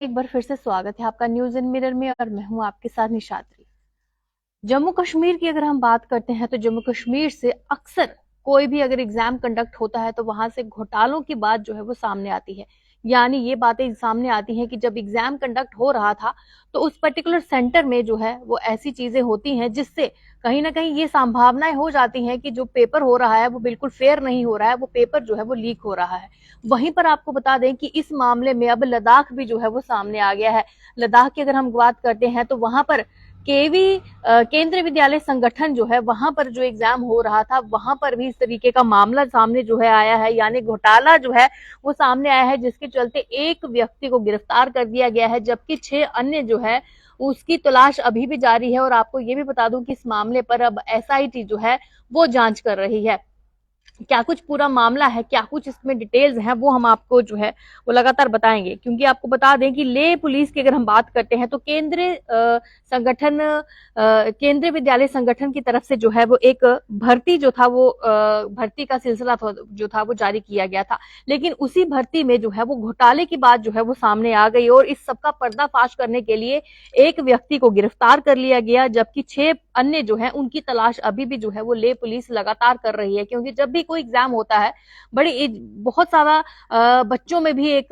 एक बार फिर से स्वागत है आपका न्यूज इन मिरर में और मैं हूं आपके साथ निशात्री। जम्मू कश्मीर की अगर हम बात करते हैं तो जम्मू कश्मीर से अक्सर कोई भी अगर एग्जाम कंडक्ट होता है तो वहां से घोटालों की बात जो है वो सामने आती है। यानी ये बातें सामने आती हैं कि जब एग्जाम कंडक्ट हो रहा था तो उस पर्टिकुलर सेंटर में जो है वो ऐसी चीजें होती हैं जिससे कहीं ना कहीं ये संभावनाएं हो जाती हैं कि जो पेपर हो रहा है वो बिल्कुल फेयर नहीं हो रहा है, वो पेपर जो है वो लीक हो रहा है। वहीं पर आपको बता दें कि इस मामले में अब लद्दाख भी जो है वो सामने आ गया है। लद्दाख की अगर हम बात करते हैं तो वहां पर केवी केंद्रीय विद्यालय संगठन जो है वहां पर जो एग्जाम हो रहा था वहां पर भी इस तरीके का मामला सामने जो है आया है, यानी घोटाला जो है वो सामने आया है, जिसके चलते एक व्यक्ति को गिरफ्तार कर दिया गया है जबकि 6 अन्य जो है उसकी तलाश अभी भी जारी है। और आपको ये भी बता दूं कि इस मामले पर अब एसआईटी जो है वो जांच कर रही है। क्या कुछ पूरा मामला है, क्या कुछ इसमें डिटेल्स हैं, वो हम आपको जो है वो लगातार बताएंगे। क्योंकि आपको बता दें कि ले पुलिस की अगर हम बात करते हैं तो संगठन केंद्रीय विद्यालय संगठन की तरफ से जो है वो एक भर्ती जो था वो भर्ती का सिलसिला जो था वो जारी किया गया था। लेकिन उसी भर्ती में जो है वो घोटाले की बात जो है वो सामने आ गई और इस सबका पर्दाफाश करने के लिए एक व्यक्ति को गिरफ्तार कर लिया गया जबकि 6 अन्य जो है उनकी तलाश अभी भी जो है वो ले पुलिस लगातार कर रही है। क्योंकि जब भी कोई एग्जाम होता है बड़ी बहुत सारा बच्चों में भी एक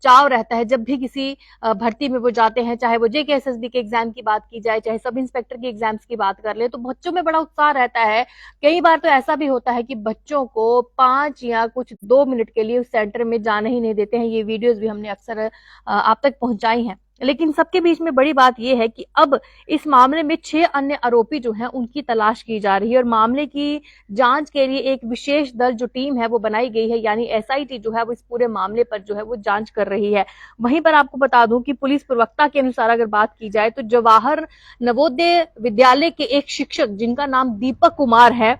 चाव रहता है। जब भी किसी भर्ती में वो जाते हैं, चाहे वो जेकेएसएसबी के एग्जाम की बात की जाए, चाहे सब इंस्पेक्टर के एग्जाम्स की बात कर ले, तो बच्चों में बड़ा उत्साह रहता है। कई बार तो ऐसा भी होता है कि बच्चों को 5 या कुछ 2 मिनट के लिए उस सेंटर में जाने ही नहीं देते हैं। ये वीडियोज भी हमने अक्सर आप तक पहुंचाई हैं। लेकिन सबके बीच में बड़ी बात यह है कि अब इस मामले में 6 अन्य आरोपी जो हैं उनकी तलाश की जा रही है और मामले की जांच के लिए एक विशेष दल जो टीम है वो बनाई गई है, यानी एसआईटी जो है वो इस पूरे मामले पर जो है वो जांच कर रही है। वहीं पर आपको बता दूं कि पुलिस प्रवक्ता के अनुसार अगर बात की जाए तो जवाहर नवोदय विद्यालय के एक शिक्षक जिनका नाम दीपक कुमार है,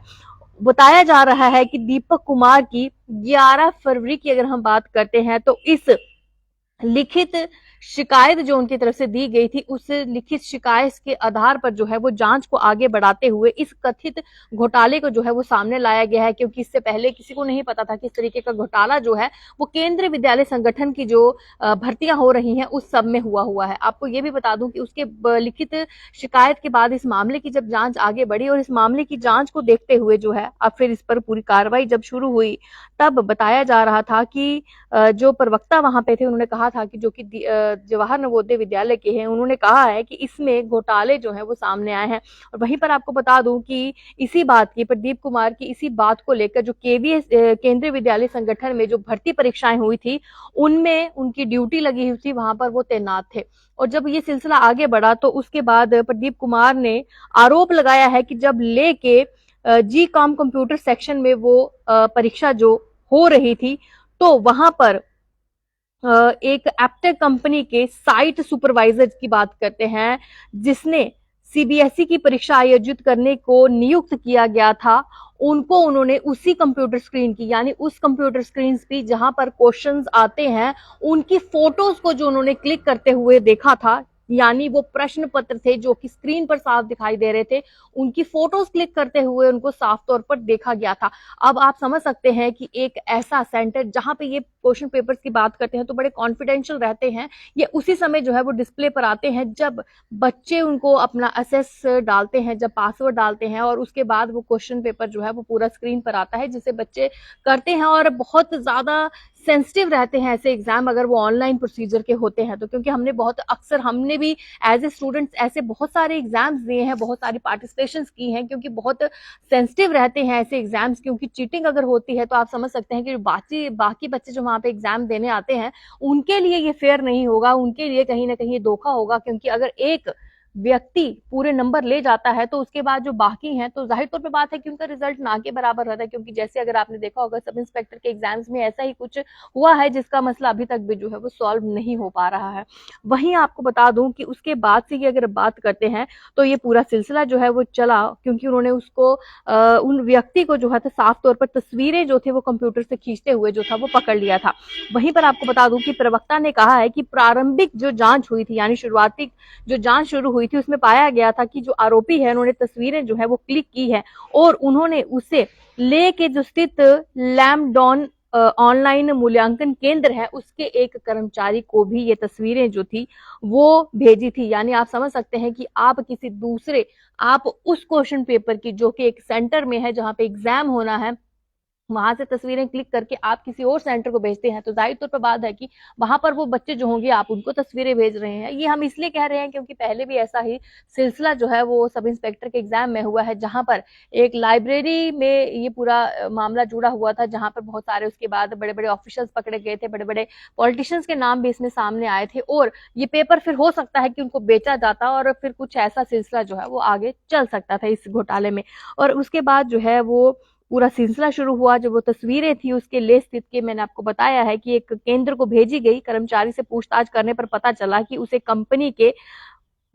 बताया जा रहा है कि दीपक कुमार की 11 फरवरी की अगर हम बात करते हैं तो इस लिखित शिकायत जो उनकी तरफ से दी गई थी उस लिखित शिकायत के आधार पर जो है वो जांच को आगे बढ़ाते हुए इस कथित घोटाले को जो है वो सामने लाया गया है। क्योंकि इससे पहले किसी को नहीं पता था कि इस तरीके का घोटाला जो है वो केंद्रीय विद्यालय संगठन की जो भर्तियां हो रही हैं उस सब में हुआ है। आपको ये भी बता दूं कि उसके लिखित शिकायत के बाद इस मामले की जब जांच आगे बढ़ी और इस मामले की जांच को देखते हुए जो है अब फिर इस पर पूरी कार्रवाई जब शुरू हुई तब बताया जा रहा था कि जो प्रवक्ता वहां पे थे उन्होंने कहा था कि जो कि जवाहर नवोदय विद्यालय के हैं, उन्होंने कहा है कि इसमें घोटाले जो हैं वो सामने आए हैं। और वहीं पर आपको बता दूं कि इसी बात की प्रदीप कुमार की इसी बात को लेकर जो केवीएस केंद्रीय विद्यालय संगठन में जो भर्ती परीक्षाएं हुई थी उनमें उनकी ड्यूटी लगी हुई थी, वहां पर वो तैनात थे। और जब ये सिलसिला आगे बढ़ा तो उसके बाद प्रदीप कुमार ने आरोप लगाया है कि जब लेके जी कॉम कंप्यूटर सेक्शन में वो परीक्षा जो हो रही थी तो वहां पर एक एप्टेक कंपनी के साइट सुपरवाइजर की बात करते हैं जिसने सीबीएसई की परीक्षा आयोजित करने को नियुक्त किया गया था, उनको उन्होंने उसी कंप्यूटर स्क्रीन की, यानी उस कंप्यूटर स्क्रीन पे जहां पर क्वेश्चंस आते हैं उनकी फोटोज को जो उन्होंने क्लिक करते हुए देखा था, यानी वो प्रश्न पत्र थे जो कि स्क्रीन पर साफ दिखाई दे रहे थे, उनकी फोटोज क्लिक करते हुए उनको साफ तौर पर देखा गया था। अब आप समझ सकते हैं कि एक ऐसा सेंटर जहां पे ये क्वेश्चन पेपर्स की बात करते हैं तो बड़े कॉन्फिडेंशियल रहते हैं, ये उसी समय जो है वो डिस्प्ले पर आते हैं जब बच्चे उनको अपना असेस डालते हैं, जब पासवर्ड डालते हैं और उसके बाद वो क्वेश्चन पेपर जो है वो पूरा स्क्रीन पर आता है जिसे बच्चे करते हैं। और बहुत ज्यादा सेंसिटिव रहते हैं ऐसे एग्जाम अगर वो ऑनलाइन प्रोसीजर के होते हैं तो, क्योंकि हमने भी एज ए स्टूडेंट्स ऐसे बहुत सारे एग्जाम्स दिए हैं, बहुत सारी पार्टिसिपेशंस की हैं, क्योंकि बहुत सेंसिटिव रहते हैं ऐसे एग्जाम्स। क्योंकि चीटिंग अगर होती है तो आप समझ सकते हैं कि बाकी बच्चे जो वहां पे एग्जाम देने आते हैं उनके लिए ये फेयर नहीं होगा, उनके लिए कहीं ना कहीं धोखा होगा। क्योंकि अगर एक व्यक्ति पूरे नंबर ले जाता है तो उसके बाद जो बाकी हैं तो जाहिर तौर पे बात है कि उनका रिजल्ट ना के बराबर रहता है। क्योंकि जैसे अगर आपने देखा होगा सब इंस्पेक्टर के एग्जाम्स में ऐसा ही कुछ हुआ है जिसका मसला अभी तक भी जो है वो सॉल्व नहीं हो पा रहा है। वहीं आपको बता दूं कि उसके बाद से ही अगर बात करते हैं तो ये पूरा सिलसिला जो है वो चला, क्योंकि उन्होंने उसको उन व्यक्ति को जो है साफ तौर पर तस्वीरें जो थे वो कंप्यूटर से खींचते हुए जो था वो पकड़ लिया था। वहीं पर आपको बता दूं कि प्रवक्ता ने कहा है कि प्रारंभिक जो जांच हुई थी, यानी शुरुआती जो जांच शुरू हुई थी उसमें पाया गया था कि जो आरोपी है उन्होंने तस्वीरें जो है वो क्लिक की है और उन्होंने उसे ले के जो स्थित लैमडॉन ऑनलाइन मूल्यांकन केंद्र है उसके एक कर्मचारी को भी ये तस्वीरें जो थी वो भेजी थी। यानी आप समझ सकते हैं कि आप किसी दूसरे, आप उस क्वेश्चन पेपर की जो कि एक सेंटर में है जहां पे एग्जाम होना है, वहां से तस्वीरें क्लिक करके आप किसी और सेंटर को भेजते हैं, तो जाहिर तौर पर बात है कि वहां पर वो बच्चे जो होंगे आप उनको तस्वीरें भेज रहे हैं। ये हम इसलिए कह रहे हैं क्योंकि पहले भी ऐसा ही सिलसिला जो है वो सब इंस्पेक्टर के एग्जाम में हुआ है, जहां पर एक लाइब्रेरी में ये पूरा मामला जुड़ा हुआ था, जहां पर बहुत सारे उसके बाद बड़े बड़े ऑफिसर्स पकड़े गए थे, बड़े बड़े पॉलिटिशियंस के नाम भी इसमें सामने आए थे, और ये पेपर फिर हो सकता है कि उनको बेचा जाता और फिर कुछ ऐसा सिलसिला जो है वो आगे चल सकता था इस घोटाले में। और उसके बाद जो है वो पूरा सिलसिला शुरू हुआ। जो वो तस्वीरें थी उसके लेस स्थित के, मैंने आपको बताया है कि एक केंद्र को भेजी गई, कर्मचारी से पूछताछ करने पर पता चला कि उसे कंपनी के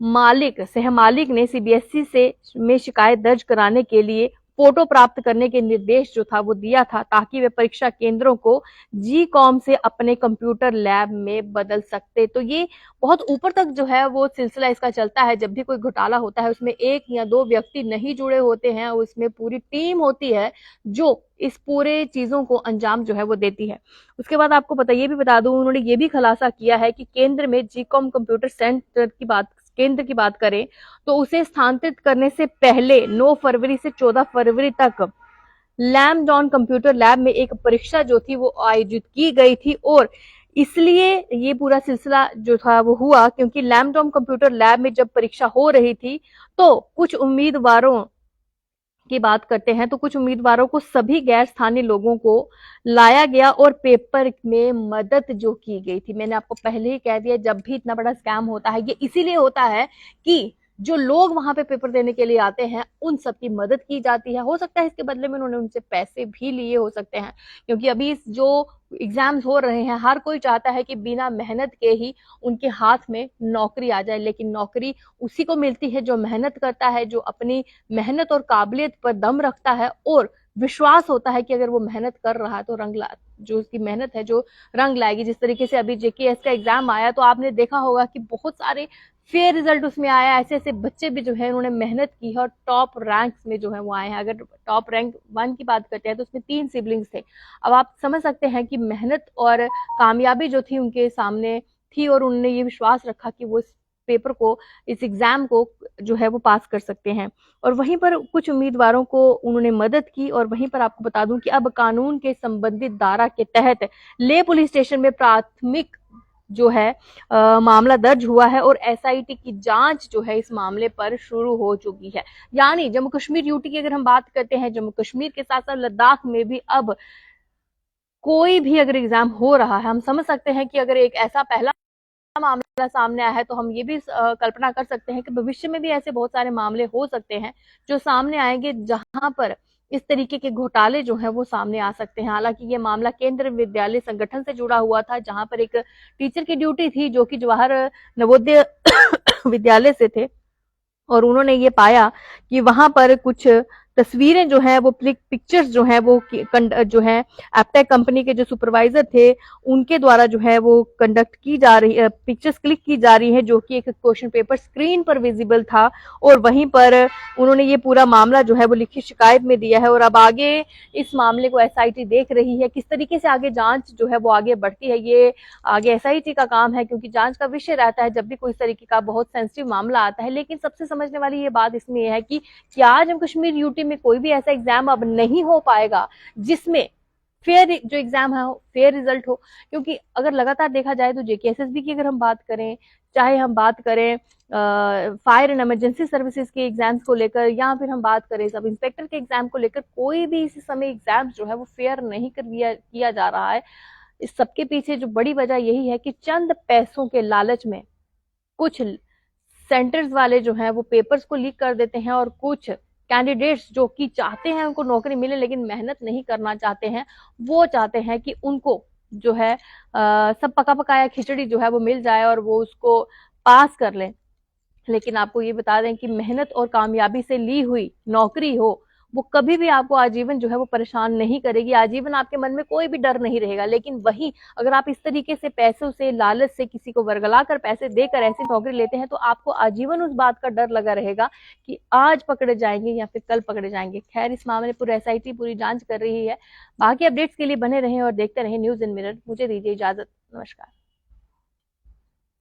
मालिक, सह मालिक ने सीबीएसई से में शिकायत दर्ज कराने के लिए फोटो प्राप्त करने के निर्देश जो था वो दिया था, ताकि वे परीक्षा केंद्रों को जी कॉम से अपने कंप्यूटर लैब में बदल सकते। तो ये बहुत ऊपर तक जो है वो सिलसिला इसका चलता है। जब भी कोई घोटाला होता है उसमें एक या दो व्यक्ति नहीं जुड़े होते हैं, उसमें पूरी टीम होती है जो इस पूरे चीजों को अंजाम जो है वो देती है। उसके बाद आपको ये भी बता दूं, उन्होंने ये भी खुलासा किया है कि केंद्र में जी कॉम कंप्यूटर सेंटर की बात, केंद्र की बात करें तो उसे स्थानांतरित करने से पहले 9 फरवरी से 14 फरवरी तक लैमडॉन कंप्यूटर लैब में एक परीक्षा जो थी वो आयोजित की गई थी। और इसलिए ये पूरा सिलसिला जो था वो हुआ क्योंकि लैमडॉन कंप्यूटर लैब में जब परीक्षा हो रही थी तो कुछ उम्मीदवारों की बात करते हैं तो कुछ उम्मीदवारों को, सभी गैर स्थानीय लोगों को लाया गया और पेपर में मदद जो की गई थी। मैंने आपको पहले ही कह दिया, जब भी इतना बड़ा स्कैम होता है ये इसीलिए होता है कि जो लोग वहां पे पेपर देने के लिए आते हैं उन सबकी मदद की जाती है। हो सकता है इसके बदले में उन्होंने उनसे पैसे भी लिए हो सकते हैं, क्योंकि अभी जो एग्जाम्स हो रहे हैं हर कोई चाहता है कि बिना मेहनत के ही उनके हाथ में नौकरी आ जाए, लेकिन नौकरी उसी को मिलती है जो मेहनत करता है, जो अपनी मेहनत और काबिलियत पर दम रखता है और विश्वास होता है कि अगर वो मेहनत कर रहा है तो जो उसकी मेहनत है जो रंग लाएगी। जिस तरीके से अभी जेकेएस का एग्जाम आया तो आपने देखा होगा कि बहुत सारे फेयर रिजल्ट उसमें आया, ऐसे ऐसे बच्चे भी जो है उन्होंने मेहनत की है और टॉप रैंक्स में जो है वो आए हैं। अगर टॉप रैंक 1 की बात करते हैं तो उसमें 3 सिबलिंग्स थे। अब आप समझ सकते हैं कि मेहनत और कामयाबी जो थी उनके सामने थी और उन्होंने ये विश्वास रखा कि वो इस पेपर को, इस एग्जाम को जो है वो पास कर सकते हैं। और वहीं पर कुछ उम्मीदवारों को उन्होंने मदद की। और वहीं पर आपको बता दूं कि अब कानून के संबंधित धारा के तहत ले पुलिस स्टेशन में प्राथमिक जो है मामला दर्ज हुआ है और एसआईटी की जांच जो है इस मामले पर शुरू हो चुकी है। यानी जम्मू कश्मीर यूटी की अगर हम बात करते हैं, जम्मू कश्मीर के साथ साथ लद्दाख में भी अब कोई भी अगर एग्जाम हो रहा है, हम समझ सकते हैं कि अगर एक ऐसा पहला मामला सामने आया है तो हम ये भी कल्पना कर सकते हैं कि भविष्य में भी ऐसे बहुत सारे मामले हो सकते हैं जो सामने आएंगे, जहां पर इस तरीके के घोटाले जो हैं वो सामने आ सकते हैं। हालांकि ये मामला केंद्र विद्यालय संगठन से जुड़ा हुआ था, जहां पर एक टीचर की ड्यूटी थी जो कि जवाहर नवोदय विद्यालय से थे और उन्होंने ये पाया कि वहां पर कुछ तस्वीरें जो है वो पिक्चर्स जो है वो जो है एप्टेक कंपनी के जो सुपरवाइजर थे उनके द्वारा जो है वो कंडक्ट की जा रही है, पिक्चर्स क्लिक की जा रही है जो कि एक क्वेश्चन पेपर स्क्रीन पर विजिबल था। और वहीं पर उन्होंने ये पूरा मामला जो है वो लिखित शिकायत में दिया है और अब आगे इस मामले को एसआईटी देख रही है किस तरीके से आगे जांच जो है वो आगे बढ़ती है। ये आगे एसआईटी का काम है क्योंकि जांच का विषय रहता है जब भी कोई इस तरीके का बहुत सेंसिटिव मामला आता है। लेकिन सबसे समझने वाली ये बात इसमें है कि क्या जम्मू कश्मीर यूटी में कोई भी ऐसा एग्जाम अब नहीं हो पाएगा जिसमें फेयर जो एग्जाम है फेयर रिजल्ट हो। क्योंकि अगर लगातार देखा जाए तो जेकेएसएसबी की अगर हम बात करें, चाहे हम बात करें फायर एंड इमरजेंसी सर्विसेज के एग्जाम्स को लेकर या फिर हम बात करें सब इंस्पेक्टर के एग्जाम को लेकर, कोई भी इस समय एग्जाम जो है वो फेयर नहीं किया जा रहा है। इस सबके पीछे जो बड़ी वजह यही है कि चंद पैसों के लालच में कुछ सेंटर्स वाले जो हैं वो पेपर्स को लीक कर देते हैं और कुछ कैंडिडेट्स जो कि चाहते हैं उनको नौकरी मिले लेकिन मेहनत नहीं करना चाहते हैं, वो चाहते हैं कि उनको जो है सब पका पकाया खिचड़ी जो है वो मिल जाए और वो उसको पास कर लें। लेकिन आपको ये बता दें कि मेहनत और कामयाबी से ली हुई नौकरी हो वो कभी भी आपको आजीवन जो है वो परेशान नहीं करेगी, आजीवन आपके मन में कोई भी डर नहीं रहेगा। लेकिन वही अगर आप इस तरीके से पैसों से, लालच से, किसी को वर्गला कर पैसे देकर ऐसी नौकरी लेते हैं तो आपको आजीवन उस बात का डर लगा रहेगा कि आज पकड़े जाएंगे या फिर कल पकड़े जाएंगे। खैर, इस मामले पूरी एसआईटी पूरी जांच कर रही है। बाकी अपडेट्स के लिए बने रहें और देखते रहें न्यूज इन मिरर। मुझे दीजिए इजाजत। नमस्कार।